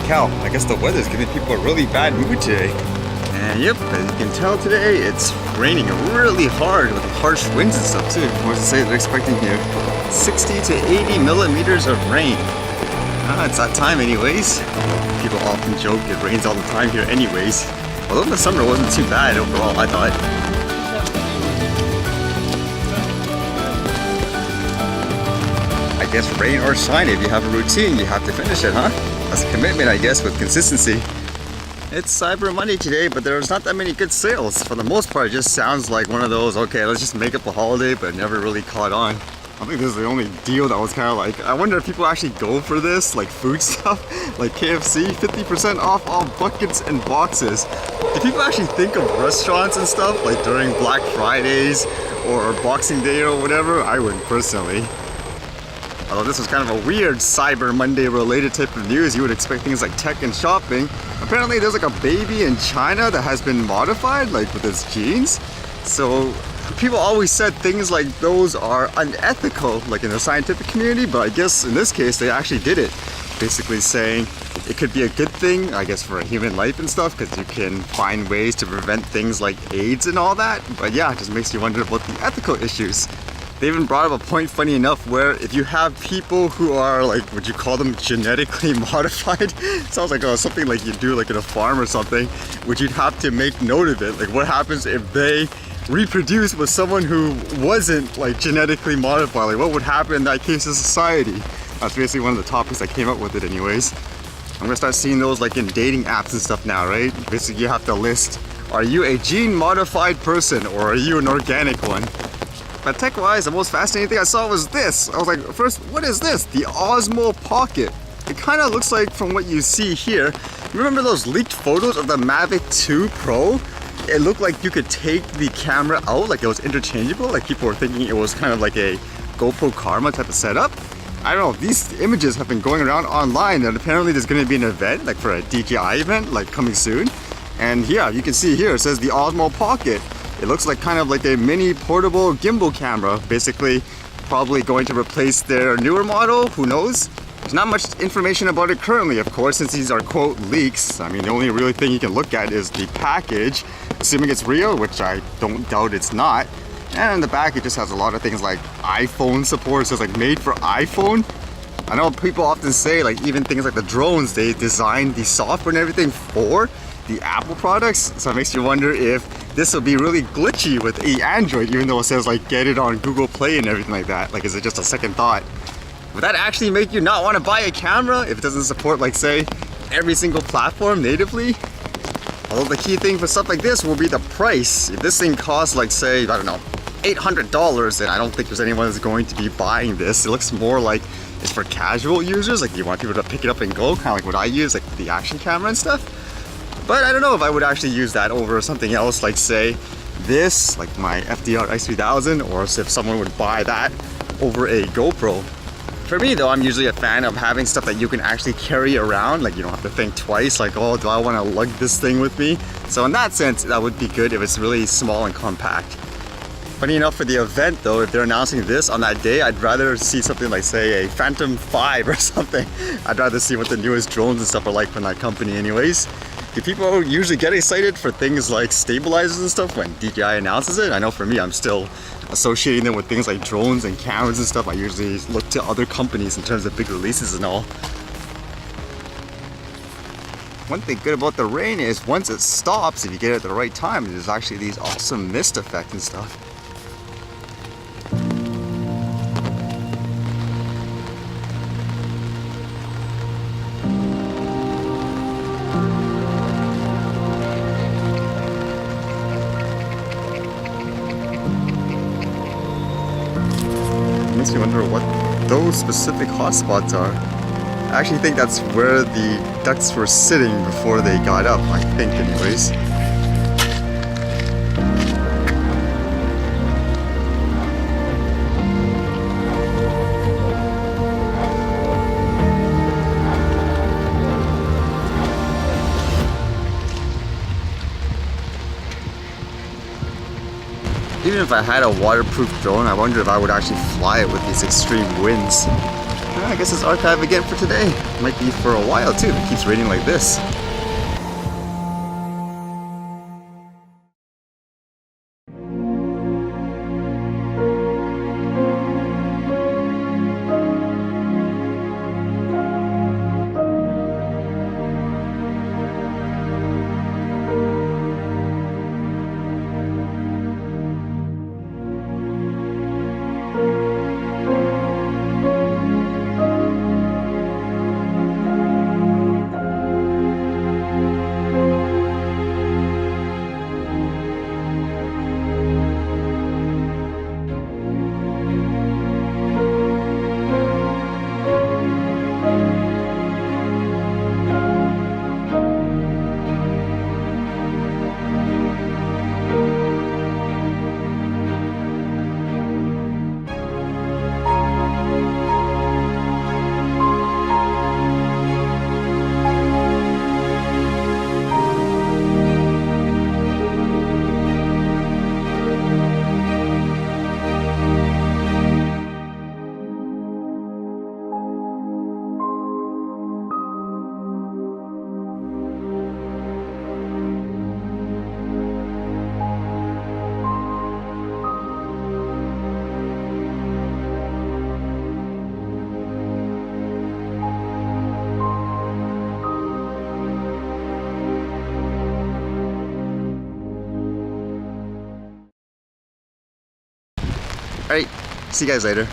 cow, I guess the weather's giving people a really bad mood today. And yep, as you can tell today, it's raining really hard with harsh winds and stuff too. What does it say they're expecting here? 60 to 80 millimeters of rain. It's that time anyways. People often joke it rains all the time here anyways. Although the summer wasn't too bad overall, I thought. I guess rain or shine, if you have a routine, you have to finish it, huh? That's a commitment, I guess, with consistency. It's Cyber Monday today, but there's not that many good sales. For the most part, it just sounds like one of those, okay, let's just make up a holiday, but it never really caught on. I think this is the only deal that was kind of like, I wonder if people actually go for this, like food stuff, like KFC, 50% off all buckets and boxes. Do people actually think of restaurants and stuff, like during Black Fridays or Boxing Day or whatever? I wouldn't personally. Although this was kind of a weird Cyber Monday related type of news, you would expect things like tech and shopping. Apparently there's like a baby in China that has been modified, like with its genes. So people always said things like those are unethical, like in the scientific community, but I guess in this case they actually did it. Basically saying it could be a good thing, I guess, for a human life and stuff, because you can find ways to prevent things like AIDS and all that. But yeah, it just makes you wonder about the ethical issues. They even brought up a point, funny enough, where if you have people who are like, would you call them genetically modified? Sounds like something like you do like in a farm or something, which you'd have to make note of it. Like what happens if they reproduce with someone who wasn't like genetically modified? Like what would happen in that case in society? That's basically one of the topics I came up with it anyways. I'm gonna start seeing those like in dating apps and stuff now, right? Basically you have to list, are you a gene modified person or are you an organic one? But tech-wise, the most fascinating thing I saw was this. I was like, first, what is this? The Osmo Pocket. It kind of looks like, from what you see here, remember those leaked photos of the Mavic 2 Pro? It looked like you could take the camera out, like it was interchangeable, like people were thinking it was kind of like a GoPro Karma type of setup. I don't know, these images have been going around online, and apparently there's going to be an event, like for a DJI event, like coming soon. And yeah, you can see here, it says the Osmo Pocket. It looks like kind of like a mini portable gimbal camera, basically probably going to replace their newer model, who knows? There's not much information about it currently, of course, since these are quote leaks. I mean, the only really thing you can look at is the package, assuming it's real, which I don't doubt it's not. And in the back, it just has a lot of things like iPhone support, so it's like made for iPhone. I know people often say like even things like the drones, they designed the software and everything for the Apple products, so it makes you wonder if this will be really glitchy with the Android, even though it says like get it on Google Play and everything like that. Like, is it just a second thought? Would that actually make you not want to buy a camera if it doesn't support, like, say, every single platform natively? Although the key thing for stuff like this will be the price. If this thing costs, like, say, I don't know, $800, then I don't think there's anyone that's going to be buying this. It looks more like it's for casual users, like you want people to pick it up and go, kind of like what I use, like the action camera and stuff. But I don't know if I would actually use that over something else, like say this, like my FDR X3000, or if someone would buy that over a GoPro. For me though, I'm usually a fan of having stuff that you can actually carry around, like you don't have to think twice, like, oh, do I want to lug this thing with me? So in that sense, that would be good if it's really small and compact. Funny enough, for the event though, if they're announcing this on that day, I'd rather see something like, say, a Phantom 5 or something. I'd rather see what the newest drones and stuff are like from that company anyways. Do people usually get excited for things like stabilizers and stuff when DJI announces it? I know for me, I'm still associating them with things like drones and cameras and stuff. I usually look to other companies in terms of big releases and all. One thing good about the rain is once it stops, if you get it at the right time, there's actually these awesome mist effects and stuff. Makes me wonder what those specific hotspots are. I actually think that's where the ducks were sitting before they got up, I think anyways. Even if I had a waterproof drone, I wonder if I would actually fly it with these extreme winds. I guess it's archive again for today. Might be for a while too if it keeps raining like this. Alright, see you guys later.